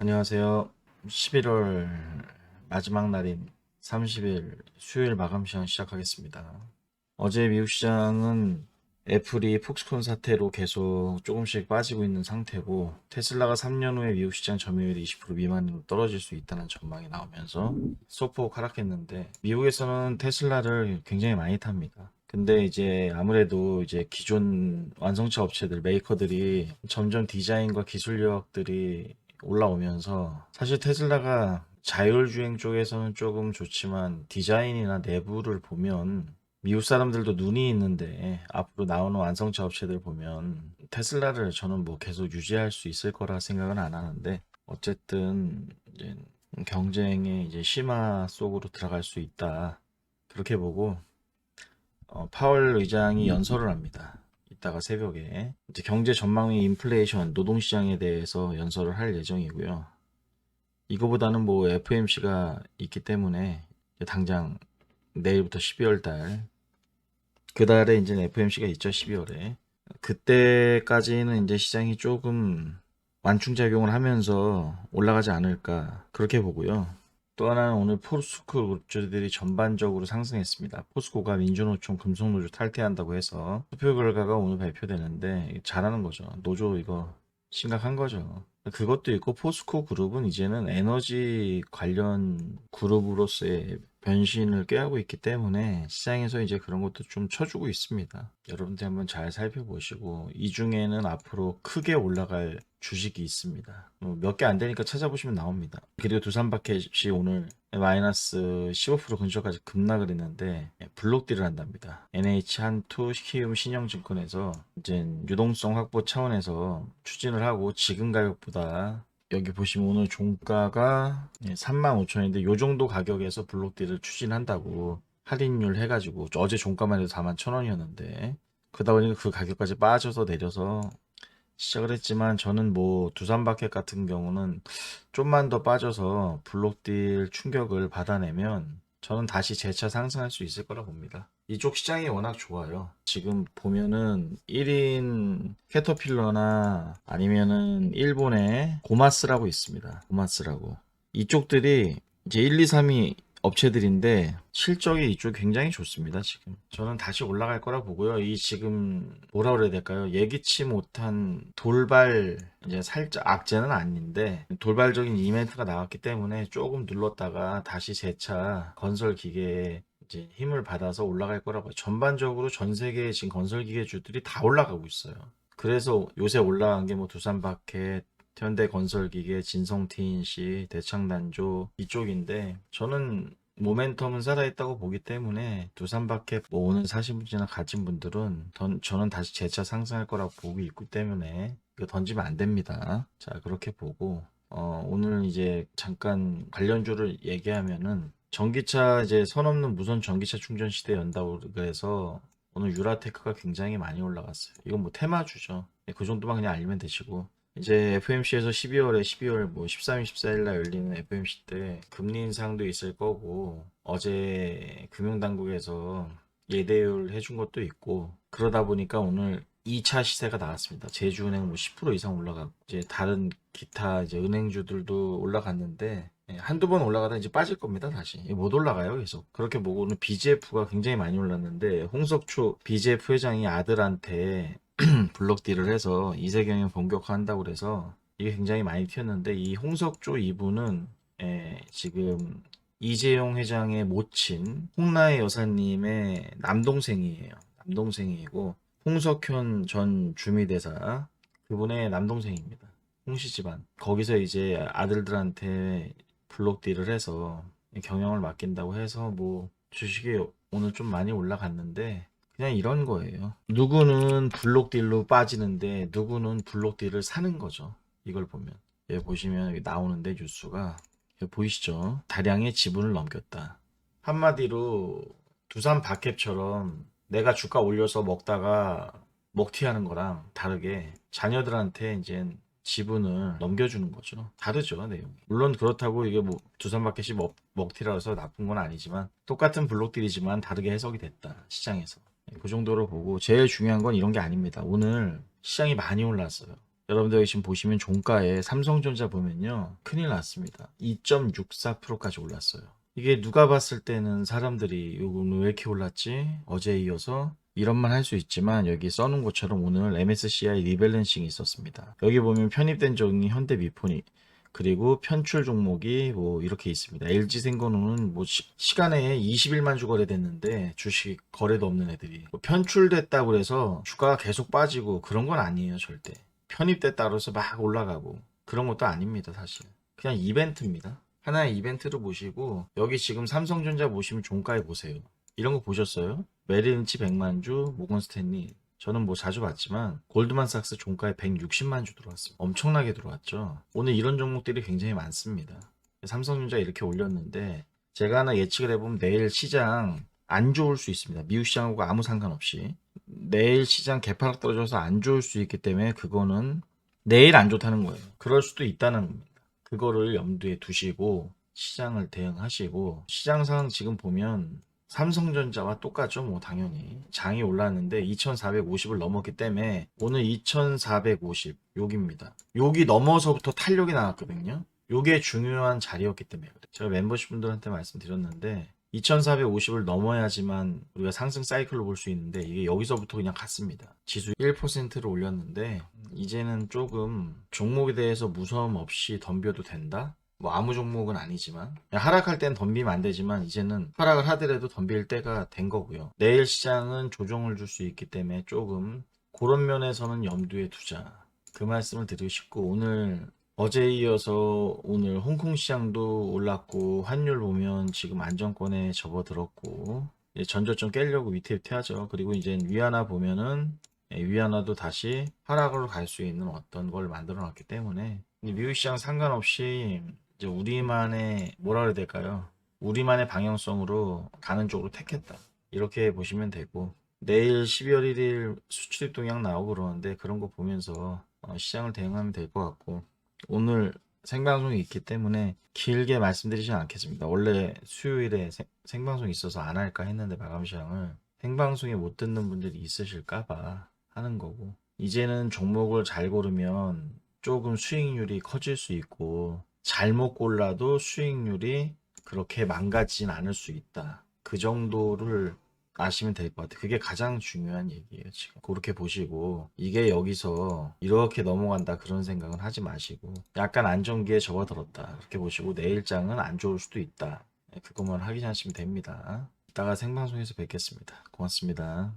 안녕하세요. 11월 마지막 날인 30일 수요일 마감 시간 시작하겠습니다. 어제 미국 시장은 애플이 폭스콘 사태로 계속 조금씩 빠지고 있는 상태고, 테슬라가 3년 후에 미국 시장 점유율이 20% 미만으로 떨어질 수 있다는 전망이 나오면서 소폭 하락했는데, 미국에서는 테슬라를 굉장히 많이 탑니다. 근데 이제 아무래도 이제 기존 완성차 업체들, 메이커들이 점점 디자인과 기술력들이 올라오면서, 사실 테슬라가 자율주행 쪽에서는 조금 좋지만 디자인이나 내부를 보면 미국 사람들도 눈이 있는데, 앞으로 나오는 완성차 업체들 보면 테슬라를 저는 뭐 계속 유지할 수 있을 거라 생각은 안 하는데, 어쨌든 이제 경쟁의 이제 심화 속으로 들어갈 수 있다, 그렇게 보고 파월 의장이 연설을 합니다. 이따가 새벽에 이제 경제 전망 및 인플레이션, 노동시장에 대해서 연설을 할 예정이고요. 이거보다는 뭐 FOMC가 있기 때문에 당장 내일부터 12월 달, 그 달에 이제 FOMC가 있죠, 12월에. 그때까지는 이제 시장이 조금 완충작용을 하면서 올라가지 않을까, 그렇게 보고요. 또 하나는 오늘 포스코 굿즈들이 전반적으로 상승했습니다. 포스코가 민주노총 금속노조 탈퇴한다고 해서 투표 결과가 오늘 발표되는데, 잘하는 거죠. 노조 이거 심각한 거죠. 그것도 있고, 포스코 그룹은 이제는 에너지 관련 그룹으로서의 변신을 꾀하고 있기 때문에 시장에서 이제 그런 것도 좀 쳐주고 있습니다. 여러분들 한번 잘 살펴보시고, 이 중에는 앞으로 크게 올라갈 주식이 있습니다. 몇 개 안 되니까 찾아보시면 나옵니다. 그리고 두산바켓이 오늘 마이너스 15% 근처까지 급락을 했는데 블록딜을 한답니다. NH 한투 키움 신영증권에서 이제 유동성 확보 차원에서 추진을 하고, 지금 가격보다 여기 보시면 오늘 종가가 35,000원인데 요 정도 가격에서 블록딜을 추진한다고 할인율 해가지고, 어제 종가만 해도 41,000원이었는데 그러다 보니까 그 가격까지 빠져서 내려서 시작을 했지만, 저는 뭐 두산마켓 같은 경우는 좀만 더 빠져서 블록딜 충격을 받아내면 저는 다시 재차 상승할 수 있을 거라 봅니다. 이쪽 시장이 워낙 좋아요. 지금 보면은 1인 캐터필러나 아니면은 일본의 고마스라고 있습니다. 고마스라고. 이쪽들이 이제 1, 2, 3위 업체들인데 실적이 이쪽 굉장히 좋습니다. 지금 저는 다시 올라갈 거라 보고요. 이 지금 뭐라 그래야 될까요? 예기치 못한 돌발, 이제 살짝 악재는 아닌데 돌발적인 이벤트가 나왔기 때문에 조금 눌렀다가 다시 재차 건설 기계에 이제 힘을 받아서 올라갈 거라고. 전반적으로 전 세계 지금 건설 기계주들이 다 올라가고 있어요. 그래서 요새 올라간 게 뭐 두산바켓, 현대건설기계, 진성TNC, 대창단조 이쪽인데, 저는 모멘텀은 살아있다고 보기 때문에 두산바켓 뭐 오늘 사신 분이나 가진 분들은 저는 다시 재차 상승할 거라고 보고 있기 때문에 이거 던지면 안 됩니다. 자, 그렇게 보고 오늘 이제 잠깐 관련주를 얘기하면은, 전기차 이제 선 없는 무선 전기차 충전 시대 연다고 그래서 오늘 유라테크가 굉장히 많이 올라갔어요. 이건 뭐 테마주죠. 그 정도만 그냥 알면 되시고, 이제 FMC에서 12월 뭐 13일, 14일 날 열리는 FMC 때 금리 인상도 있을 거고, 어제 금융당국에서 예대율 해준 것도 있고, 그러다 보니까 오늘 2차 시세가 나왔습니다. 제주은행 뭐 10% 이상 올라가고, 이제 다른 기타 이제 은행주들도 올라갔는데, 한두 번 올라가다 이제 빠질 겁니다, 다시. 못 올라가요, 계속. 그렇게 보고 오늘 BGF가 굉장히 많이 올랐는데, 홍석초 BGF 회장이 아들한테 블록딜을 해서 이세경이 본격화한다고 그래서 이게 굉장히 많이 튀었는데, 이 홍석조 이분은 지금 이재용 회장의 모친 홍나의 여사님의 남동생이에요. 남동생이고, 홍석현 전 주미대사 그분의 남동생입니다. 홍씨 집안. 거기서 이제 아들들한테 블록딜을 해서 경영을 맡긴다고 해서 뭐 주식이 오늘 좀 많이 올라갔는데, 그냥 이런 거예요. 누구는 블록딜로 빠지는데 누구는 블록딜을 사는 거죠. 이걸 보면. 여기 보시면 여기 나오는데 뉴스가, 여기 보이시죠? 다량의 지분을 넘겼다. 한마디로 두산 박캡처럼 내가 주가 올려서 먹다가 먹튀하는 거랑 다르게 자녀들한테 이제 지분을 넘겨주는 거죠. 다르죠, 내용이. 물론 그렇다고 이게 뭐 두산마켓이 먹튀라서 나쁜 건 아니지만, 똑같은 블록들이지만 다르게 해석이 됐다, 시장에서. 그 정도로 보고, 제일 중요한 건 이런 게 아닙니다. 오늘 시장이 많이 올랐어요. 여러분들 여기 지금 보시면 종가에 삼성전자 보면요. 큰일 났습니다. 2.64%까지 올랐어요. 이게 누가 봤을 때는 사람들이 오늘 왜 이렇게 올랐지? 어제에 이어서 이런 말 할 수 있지만 여기 써놓은 것처럼 오늘 MSCI 리밸런싱이 있었습니다. 여기 보면 편입된 종이 현대미포니 그리고 편출 종목이 뭐 이렇게 있습니다. LG생건호는 뭐 시간에 20일만 주 거래됐는데 주식 거래도 없는 애들이 뭐 편출됐다고 해서 주가가 계속 빠지고 그런 건 아니에요 절대. 편입됐다고 해서 막 올라가고 그런 것도 아닙니다 사실. 그냥 이벤트입니다. 하나의 이벤트로 보시고 여기 지금 삼성전자 보시면 종가에 보세요. 이런 거 보셨어요? 메릴린치 100만주, 모건스탠리 저는 뭐 자주 봤지만 골드만삭스 종가에 160만 주 들어왔습니다. 엄청나게 들어왔죠. 오늘 이런 종목들이 굉장히 많습니다. 삼성전자 이렇게 올렸는데 제가 하나 예측을 해보면 내일 시장 안 좋을 수 있습니다. 미국 시장하고 아무 상관없이 내일 시장 개파락 떨어져서 안 좋을 수 있기 때문에 그거는 내일 안 좋다는 거예요. 그럴 수도 있다는 겁니다. 그거를 염두에 두시고 시장을 대응하시고 시장 상황 지금 보면 삼성전자와 똑같죠. 뭐 당연히 장이 올랐는데 2450을 넘었기 때문에 오늘 2450 여기입니다. 여기 넘어서부터 탄력이 나왔거든요. 요게 중요한 자리였기 때문에 그래요. 제가 멤버십 분들한테 말씀드렸는데 2450을 넘어야지만 우리가 상승 사이클로 볼 수 있는데 이게 여기서부터 그냥 갔습니다. 지수 1%를 올렸는데 이제는 조금 종목에 대해서 무서움 없이 덤벼도 된다? 뭐 아무 종목은 아니지만 하락할 땐 덤비면 안 되지만 이제는 하락을 하더라도 덤빌 때가 된 거고요. 내일 시장은 조정을 줄 수 있기 때문에 조금 그런 면에서는 염두에 두자. 그 말씀을 드리고 싶고 오늘 어제에 이어서 오늘 홍콩 시장도 올랐고 환율 보면 지금 안정권에 접어들었고 이제 전저점 깨려고 위태위태하죠. 그리고 이제 위안화 보면은 위안화도 다시 하락으로 갈 수 있는 어떤 걸 만들어 놨기 때문에 미국 시장 상관없이 이제 우리만의 뭐라 그래야 될까요? 우리만의 방향성으로 가는 쪽으로 택했다. 이렇게 보시면 되고 내일 12월 1일 수출입 동향 나오고 그러는데 그런 거 보면서 시장을 대응하면 될 것 같고 오늘 생방송이 있기 때문에 길게 말씀드리진 않겠습니다. 원래 수요일에 생방송이 있어서 안 할까 했는데 마감 시장을 생방송에 못 듣는 분들이 있으실까봐 하는 거고 이제는 종목을 잘 고르면 조금 수익률이 커질 수 있고 잘못 골라도 수익률이 그렇게 망가지진 않을 수 있다. 그 정도를 아시면 될 것 같아요. 그게 가장 중요한 얘기예요, 지금. 그렇게 보시고, 이게 여기서 이렇게 넘어간다 그런 생각은 하지 마시고, 약간 안정기에 접어들었다. 그렇게 보시고, 내일장은 안 좋을 수도 있다. 그것만 확인하시면 됩니다. 이따가 생방송에서 뵙겠습니다. 고맙습니다.